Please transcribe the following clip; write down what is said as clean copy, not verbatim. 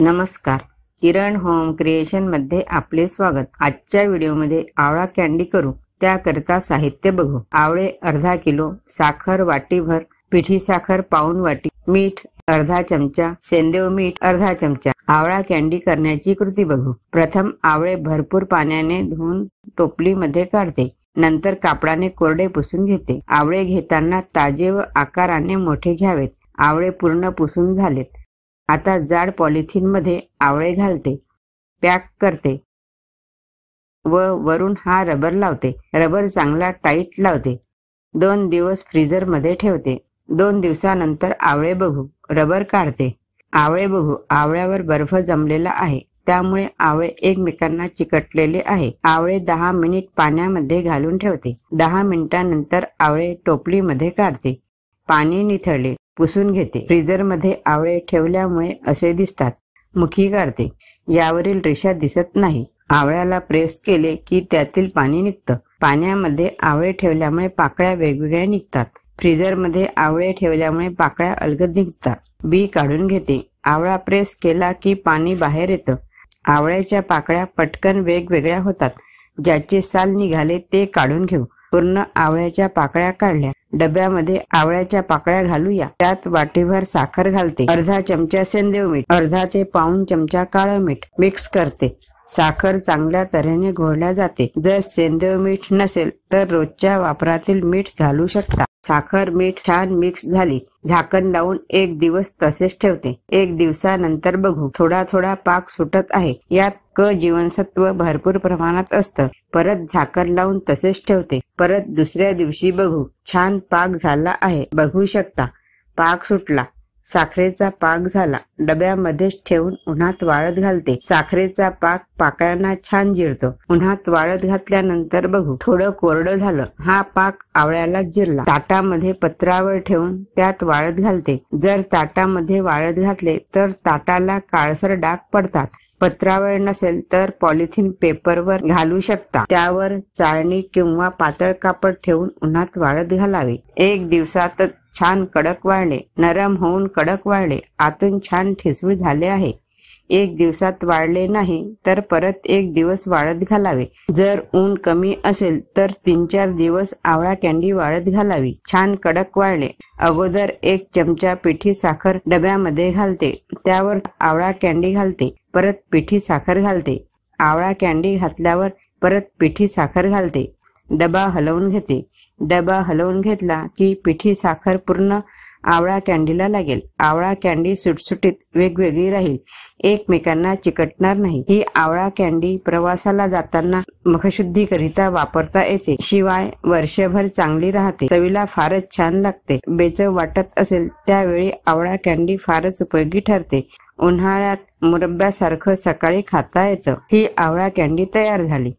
नमस्कार, किरण home creation मध्ये आपले स्वागत। आजच्या व्हिडिओमध्ये आवळा कॅन्डी करू, त्याकरिता साहित्य बघू। आवळे अर्धा किलो, साखर वाटीभर, पिठी साखर पाऊण वाटी, मीठ अर्धा चमचा, सेंदेव मीठ अर्धा चमचा। आवळा कॅन्डी करण्याची कृती बघू। प्रथम आवळे भरपूर पाण्याने धुवून टोपलीमध्ये काढते, नंतर कापडाने कोरडे पुसून घेते। आवळे घेताना ताजे व आकाराने मोठे घ्यावेत। आवळे पूर्ण पुसून झालेत। आता जाड पॉलिथिन मध्ये आवळे घालते, पॅक करते व वरून हा रबर लावते। रबर चांगला टाईट लावते। 2 दिवस फ्रीजर मध्ये ठेवते। 2 दिवसानंतर आवळे बघू, रबर काढते। आवळे बघू, आवळ्यावर बर्फ जमलेला आहे, त्यामुळे आवळे एकमेकांना चिकटलेले आहे। आवळे 10 मिनिट पाण्यामध्ये घालून ठेवते। 10 मिनिटांनंतर आवळे टोपलीमध्ये काढते। पाणी निथळले, पुसून घेते। फ्रीजर मध्ये आवळे ठेवल्यामुळे असे दिसतात। मुखी काढते, यावरील रेषा दिसत नाही। आवळ्याला प्रेस केले की त्यातील पाणी निघतं। पाण्यामध्ये आवळे ठेवल्यामुळे पाकळ्या वेगवेगळ्या निघतात। फ्रीजर मध्ये आवळे ठेवल्यामुळे पाकळ्या अलगद निघतात। बी काढून घेते। आवळा प्रेस केला की पाणी बाहेर येतं। आवळ्याच्या पाकळ्या पटकन वेगवेगळ्या होतात। ज्याचे साल निघाले ते काढून घेऊ। पूर्ण आवळ्याच्या पाकळ्या काढल्या। डब्यामध्ये आवळ्याच्या पाकळ्या घालूया। त्यात वाटीभर साखर घालते, अर्धा चमचा सेंदेव मीठ, अर्धा ते पाऊण चमचा काळं मीठ मिक्स करते। साखर चांगल्या तऱ्हेने घोळल्या जाते। जर सेंदेव मीठ नसेल तर रोजच्या वापरातील मीठ घालू शकता। साखर मीठ छान मिक्स झाली। झाकण लावून 1 दिवस तसेच ठेवते। 1 दिवसानंतर बघू, थोडा थोडा पाक सुटत आहे। यात क जीवनसत्व भरपूर प्रमाणात असतं। परत झाकण लावून तसेच ठेवते। परत दुसऱ्या दिवशी बघू, छान पाक झाला आहे, बघू शकता। पाक सुटला। साखरेचा पाक झाला। डब्यामध्येच ठेवून उन्हात वाळत घालते। साखरेचा पाक पाकळ्यांना छान जिरतो। उन्हात वाळत घातल्यानंतर बघू, थोडं कोरडं झालं। हा पाक आवळ्याला जिरला। ताटामध्ये पत्रावर ठेवून त्यात वाळत घालते। जर ताटामध्ये वाळत घातले तर ताटाला काळसर डाग पडतात। पत्रावर नसेल तर पॉलिथिन पेपरवर घालू शकता। त्यावर चाळणी किंवा पातळ कापड ठेवून उन्हात वाळत घालावे। 1 दिवसातच छान कडक वाळले, नरम होऊन कडक वाळले, आतून छान ठिसूळ झाले आहे। 1 दिवसात वाळले नाही तर परत 1 दिवस वाळत घालावे। जर ऊन कमी असेल तर 3-4 दिवस आवळा कॅन्डी वाळत घालावी। छान कडक वाळले। अगोदर 1 चमचा पिठी साखर डब्यामध्ये घालते, त्यावर आवळा कॅन्डी घालते, परत पिठी साखर घालते। आवळा कॅन्डी घातल्यावर परत पिठी साखर घालते। डबा हलवून घेते। डबा हलवून घेतला की पिठी साखर पूर्ण आवळा कॅन्डीला लागेल। आवळा कॅन्डी सुटसुटीत वेगवेगळी राहील, एकमेकांना चिकटणार नाही। ही आवळा कॅन्डी प्रवासाला जाताना मुखशुद्धीकरिता वापरता येते। शिवाय वर्षभर चांगली राहते। चवीला फारच छान लागते। बेचव वाटत असेल त्यावेळी आवळा कॅन्डी फारच उपयोगी ठरते। उन्हाळ्यात मुरब्ब्यासारखं सकाळी खाता येतं। ही आवळा कॅन्डी तयार झाली।